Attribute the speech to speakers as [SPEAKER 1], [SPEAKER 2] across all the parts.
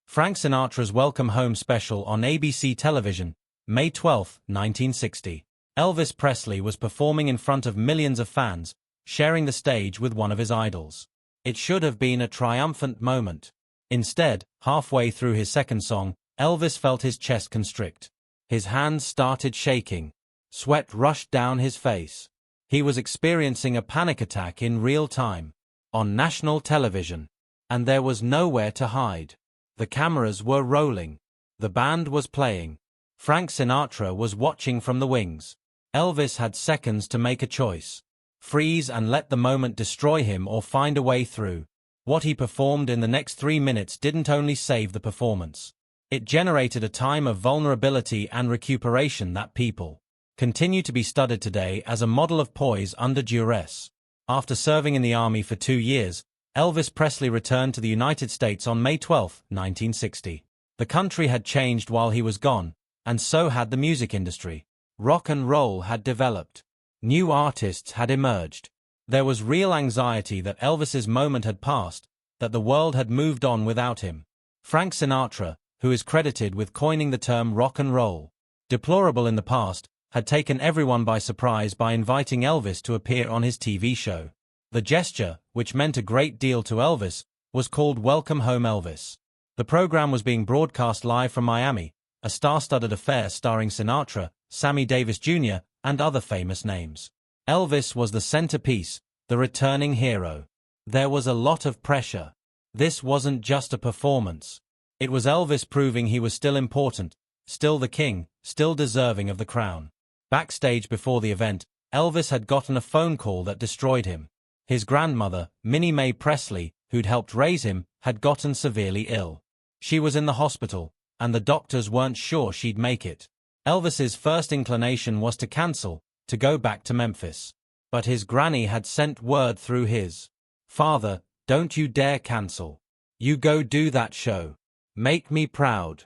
[SPEAKER 1] Frank Sinatra's Welcome Home special on ABC television, May 12, 1960. Elvis Presley was performing in front of millions of fans, sharing the stage with one of his idols. It should have been a triumphant moment. Instead, halfway through his second song, Elvis felt his chest constrict. His hands started shaking. Sweat rushed down his face. He was experiencing a panic attack in real time, on national television. And there was nowhere to hide. The cameras were rolling. The band was playing. Frank Sinatra was watching from the wings. Elvis had seconds to make a choice. Freeze and let the moment destroy him or find a way through. What he performed in the next 3 minutes didn't only save the performance. It generated a time of vulnerability and recuperation that people continue to be studied today as a model of poise under duress. After serving in the army for 2 years, Elvis Presley returned to the United States on May 12, 1960. The country had changed while he was gone, and so had the music industry. Rock and roll had developed. New artists had emerged. There was real anxiety that Elvis's moment had passed, that the world had moved on without him. Frank Sinatra, who is credited with coining the term rock and roll, deplorable in the past, had taken everyone by surprise by inviting Elvis to appear on his TV show. The gesture, which meant a great deal to Elvis, was called Welcome Home Elvis. The program was being broadcast live from Miami, a star-studded affair starring Sinatra, Sammy Davis Jr., and other famous names. Elvis was the centerpiece, the returning hero. There was a lot of pressure. This wasn't just a performance. It was Elvis proving he was still important, still the king, still deserving of the crown. Backstage before the event, Elvis had gotten a phone call that destroyed him. His grandmother, Minnie Mae Presley, who'd helped raise him, had gotten severely ill. She was in the hospital, and the doctors weren't sure she'd make it. Elvis's first inclination was to cancel, to go back to Memphis. But his granny had sent word through his father, "Don't you dare cancel. You go do that show. Make me proud."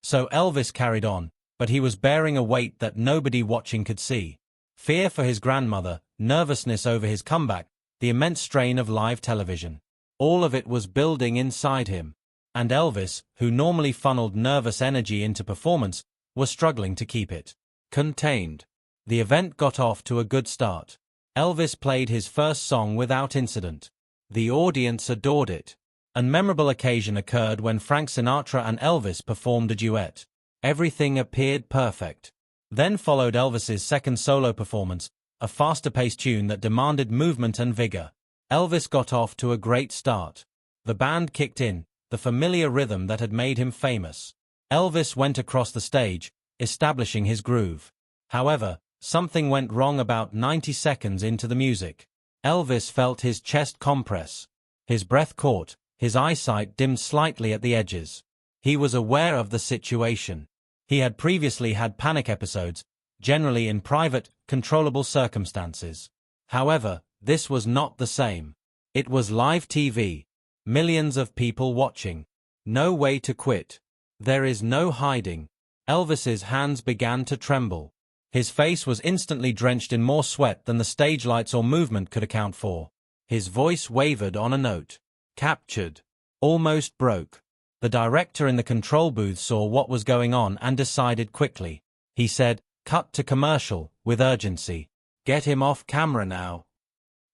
[SPEAKER 1] So Elvis carried on, but he was bearing a weight that nobody watching could see. Fear for his grandmother, nervousness over his comeback, the immense strain of live television. All of it was building inside him. And Elvis, who normally funneled nervous energy into performance, was struggling to keep it contained. The event got off to a good start. Elvis played his first song without incident. The audience adored it. A memorable occasion occurred when Frank Sinatra and Elvis performed a duet. Everything appeared perfect. Then followed Elvis's second solo performance, a faster-paced tune that demanded movement and vigor. Elvis got off to a great start. The band kicked in, the familiar rhythm that had made him famous. Elvis went across the stage, establishing his groove. However, something went wrong about 90 seconds into the music. Elvis felt his chest compress. His breath caught, his eyesight dimmed slightly at the edges. He was aware of the situation. He had previously had panic episodes, generally in private, controllable circumstances. However, this was not the same. It was live TV. Millions of people watching. No way to quit. There is no hiding. Elvis's hands began to tremble. His face was instantly drenched in more sweat than the stage lights or movement could account for. His voice wavered on a note. Captured. Almost broke. The director in the control booth saw what was going on and decided quickly. He said, "Cut to commercial," with urgency. "Get him off camera now."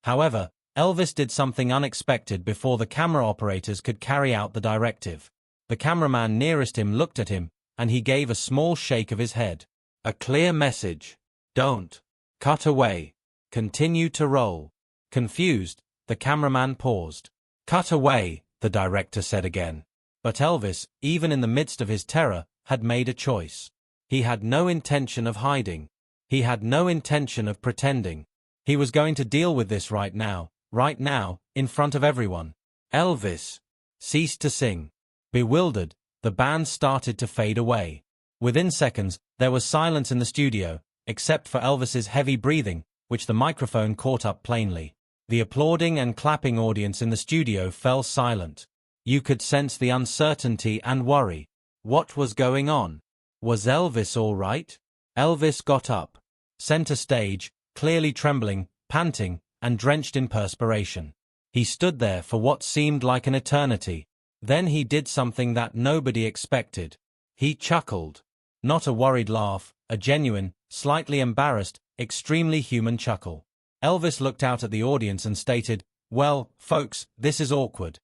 [SPEAKER 1] However, Elvis did something unexpected before the camera operators could carry out the directive. The cameraman nearest him looked at him, and he gave a small shake of his head. A clear message. Don't. Cut away. Continue to roll. Confused, the cameraman paused. "Cut away," the director said again. But Elvis, even in the midst of his terror, had made a choice. He had no intention of hiding. He had no intention of pretending. He was going to deal with this right now, in front of everyone. Elvis ceased to sing. Bewildered, the band started to fade away. Within seconds, there was silence in the studio, except for Elvis's heavy breathing, which the microphone caught up plainly. The applauding and clapping audience in the studio fell silent. You could sense the uncertainty and worry. What was going on? Was Elvis all right? Elvis got up. Center stage, clearly trembling, panting, and drenched in perspiration. He stood there for what seemed like an eternity. Then he did something that nobody expected. He chuckled. Not a worried laugh, a genuine, slightly embarrassed, extremely human chuckle. Elvis looked out at the audience and stated, "Well, folks, this is awkward."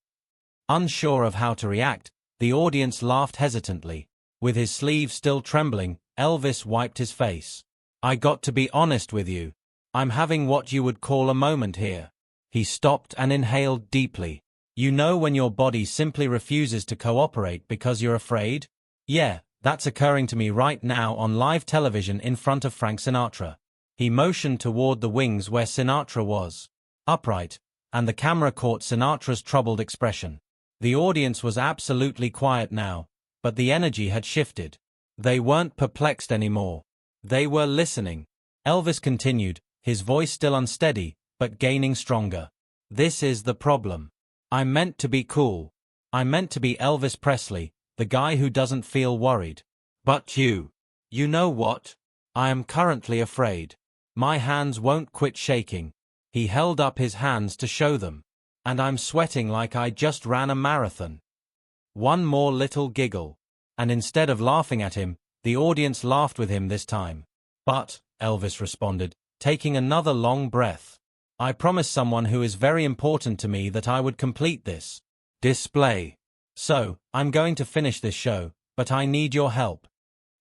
[SPEAKER 1] Unsure of how to react, the audience laughed hesitantly. With his sleeve still trembling, Elvis wiped his face. "I got to be honest with you. I'm having what you would call a moment here." He stopped and inhaled deeply. "You know when your body simply refuses to cooperate because you're afraid? Yeah, that's occurring to me right now on live television in front of Frank Sinatra." He motioned toward the wings where Sinatra was, upright, and the camera caught Sinatra's troubled expression. The audience was absolutely quiet now, but the energy had shifted. They weren't perplexed anymore. They were listening. Elvis continued, his voice still unsteady, but gaining stronger. "This is the problem. I'm meant to be cool. I'm meant to be Elvis Presley, the guy who doesn't feel worried. But you know what? I am currently afraid. My hands won't quit shaking." He held up his hands to show them. "And I'm sweating like I just ran a marathon." One more little giggle. And instead of laughing at him, the audience laughed with him this time. "But," Elvis responded, taking another long breath, "I promised someone who is very important to me that I would complete this display. So, I'm going to finish this show, but I need your help."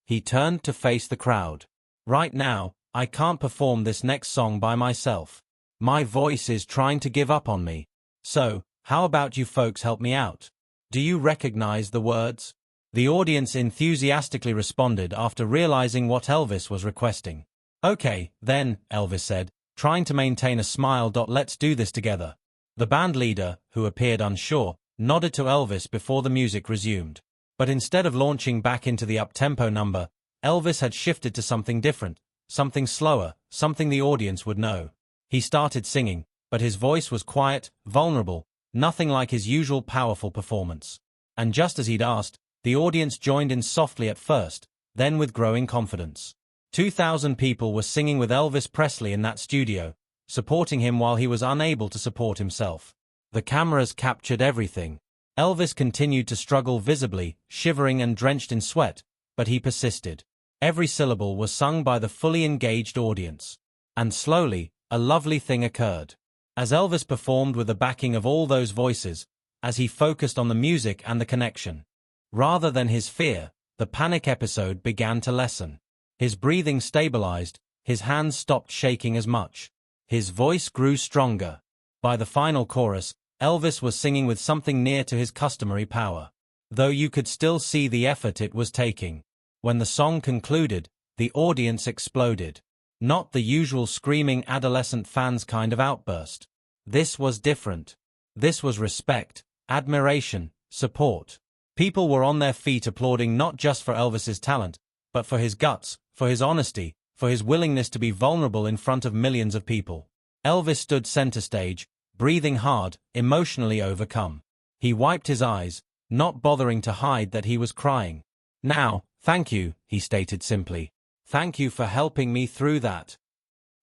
[SPEAKER 1] He turned to face the crowd. "Right now, I can't perform this next song by myself. My voice is trying to give up on me. So, how about you folks help me out? Do you recognize the words?" The audience enthusiastically responded after realizing what Elvis was requesting. "Okay, then," Elvis said, trying to maintain a smile. "Let's do this together." The band leader, who appeared unsure, nodded to Elvis before the music resumed. But instead of launching back into the up-tempo number, Elvis had shifted to something different, something slower, something the audience would know. He started singing, but his voice was quiet, vulnerable, nothing like his usual powerful performance. And just as he'd asked, the audience joined in softly at first, then with growing confidence. 2,000 people were singing with Elvis Presley in that studio, supporting him while he was unable to support himself. The cameras captured everything. Elvis continued to struggle visibly, shivering and drenched in sweat, but he persisted. Every syllable was sung by the fully engaged audience. And slowly, a lovely thing occurred. As Elvis performed with the backing of all those voices, as he focused on the music and the connection, rather than his fear, the panic episode began to lessen. His breathing stabilized, his hands stopped shaking as much. His voice grew stronger. By the final chorus, Elvis was singing with something near to his customary power, though you could still see the effort it was taking. When the song concluded, the audience exploded. Not the usual screaming adolescent fans kind of outburst. This was different. This was respect, admiration, support. People were on their feet applauding not just for Elvis's talent, but for his guts, for his honesty, for his willingness to be vulnerable in front of millions of people. Elvis stood center stage, breathing hard, emotionally overcome. He wiped his eyes, not bothering to hide that he was crying. "Now, thank you," he stated simply. "Thank you for helping me through that."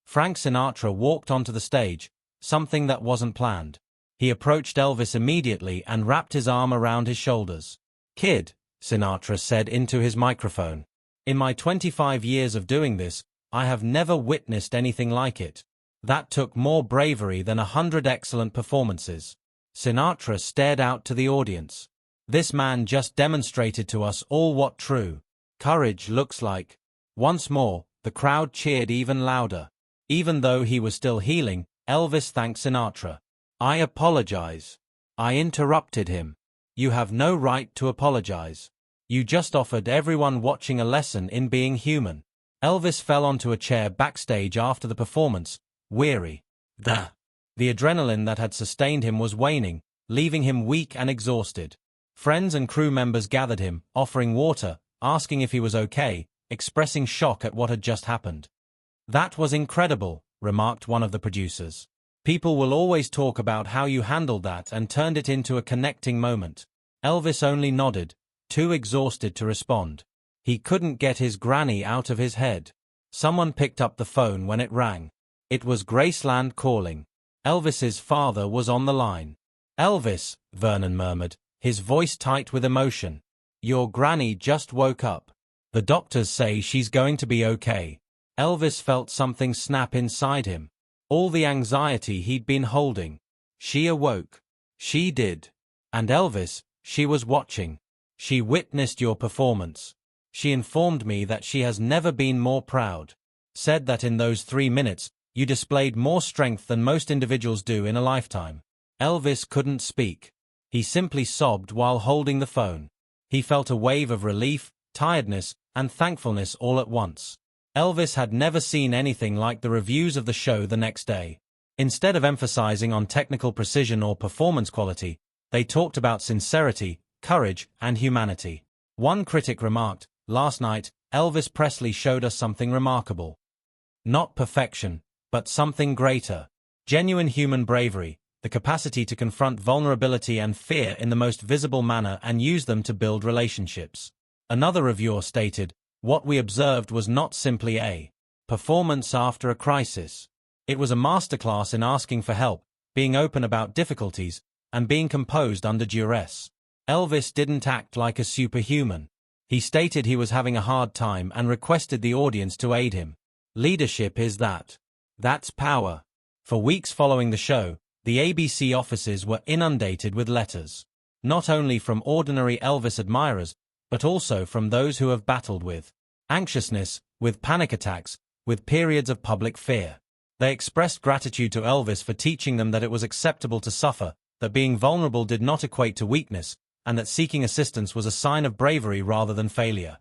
[SPEAKER 1] Frank Sinatra walked onto the stage, something that wasn't planned. He approached Elvis immediately and wrapped his arm around his shoulders. "Kid," Sinatra said into his microphone, "in my 25 years of doing this, I have never witnessed anything like it. That took more bravery than 100 excellent performances." Sinatra stared out to the audience. "This man just demonstrated to us all what true courage looks like." Once more, the crowd cheered even louder. Even though he was still healing, Elvis thanked Sinatra. "I apologize. I interrupted him. You have no right to apologize. You just offered everyone watching a lesson in being human." Elvis fell onto a chair backstage after the performance, weary. The adrenaline that had sustained him was waning, leaving him weak and exhausted. Friends and crew members gathered him, offering water, asking if he was okay, expressing shock at what had just happened. "That was incredible," remarked one of the producers. "People will always talk about how you handled that and turned it into a connecting moment." Elvis only nodded, too exhausted to respond. He couldn't get his granny out of his head. Someone picked up the phone when it rang. It was Graceland calling. Elvis's father was on the line. "Elvis," Vernon murmured, his voice tight with emotion. "Your granny just woke up. The doctors say she's going to be okay." Elvis felt something snap inside him. All the anxiety he'd been holding. She awoke. She did. And Elvis, she was watching. She witnessed your performance. She informed me that she has never been more proud. Said that in those 3 minutes, you displayed more strength than most individuals do in a lifetime. Elvis couldn't speak. He simply sobbed while holding the phone. He felt a wave of relief, tiredness, and thankfulness all at once. Elvis had never seen anything like the reviews of the show the next day. Instead of emphasizing on technical precision or performance quality, they talked about sincerity, courage, and humanity. One critic remarked, "Last night, Elvis Presley showed us something remarkable. Not perfection, but something greater. Genuine human bravery, the capacity to confront vulnerability and fear in the most visible manner and use them to build relationships." Another reviewer stated, "What we observed was not simply a performance after a crisis. It was a masterclass in asking for help, being open about difficulties, and being composed under duress." Elvis didn't act like a superhuman. He stated he was having a hard time and requested the audience to aid him. Leadership is that. That's power. For weeks following the show, the ABC offices were inundated with letters. Not only from ordinary Elvis admirers, but also from those who have battled with anxiousness, with panic attacks, with periods of public fear. They expressed gratitude to Elvis for teaching them that it was acceptable to suffer, that being vulnerable did not equate to weakness, and that seeking assistance was a sign of bravery rather than failure.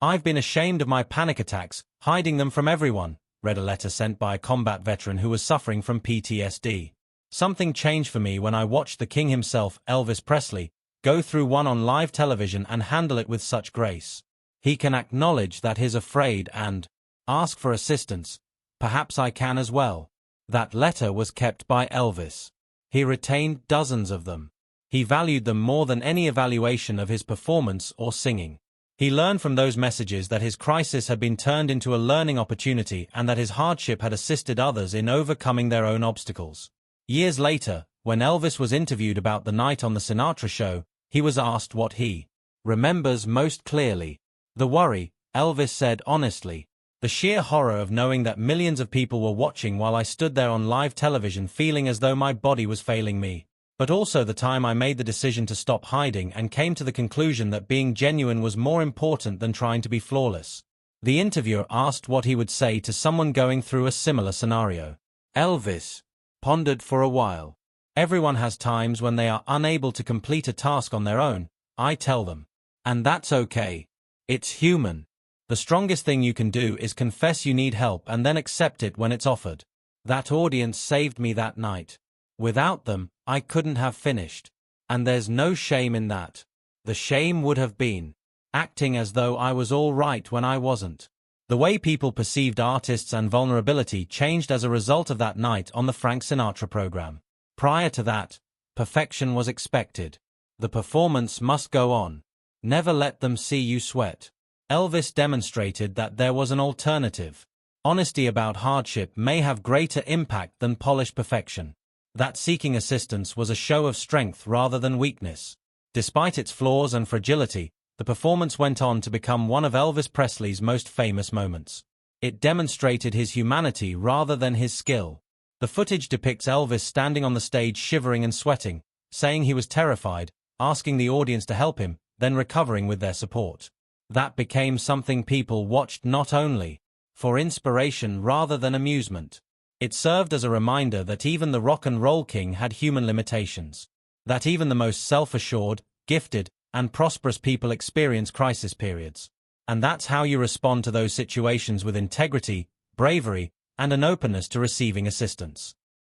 [SPEAKER 1] "I've been ashamed of my panic attacks, hiding them from everyone," read a letter sent by a combat veteran who was suffering from PTSD. "Something changed for me when I watched the king himself, Elvis Presley, go through one on live television and handle it with such grace. He can acknowledge that he's afraid and ask for assistance. Perhaps I can as well." That letter was kept by Elvis. He retained dozens of them. He valued them more than any evaluation of his performance or singing. He learned from those messages that his crisis had been turned into a learning opportunity and that his hardship had assisted others in overcoming their own obstacles. Years later, when Elvis was interviewed about the night on the Sinatra show, he was asked what he remembers most clearly. "The worry," Elvis said honestly. "The sheer horror of knowing that millions of people were watching while I stood there on live television feeling as though my body was failing me. But also the time I made the decision to stop hiding and came to the conclusion that being genuine was more important than trying to be flawless." The interviewer asked what he would say to someone going through a similar scenario. Elvis pondered for a while. "Everyone has times when they are unable to complete a task on their own, I tell them. And that's okay. It's human. The strongest thing you can do is confess you need help and then accept it when it's offered. That audience saved me that night. Without them, I couldn't have finished. And there's no shame in that. The shame would have been acting as though I was all right when I wasn't." The way people perceived artists and vulnerability changed as a result of that night on the Frank Sinatra program. Prior to that, perfection was expected. The performance must go on. Never let them see you sweat. Elvis demonstrated that there was an alternative. Honesty about hardship may have greater impact than polished perfection. That seeking assistance was a show of strength rather than weakness. Despite its flaws and fragility, the performance went on to become one of Elvis Presley's most famous moments. It demonstrated his humanity rather than his skill. The footage depicts Elvis standing on the stage shivering and sweating, saying he was terrified, asking the audience to help him, then recovering with their support. That became something people watched not only for inspiration rather than amusement. It served as a reminder that even the rock and roll king had human limitations. That even the most self-assured, gifted, and prosperous people experience crisis periods. And that's how you respond to those situations, with integrity, bravery, and an openness to receiving assistance.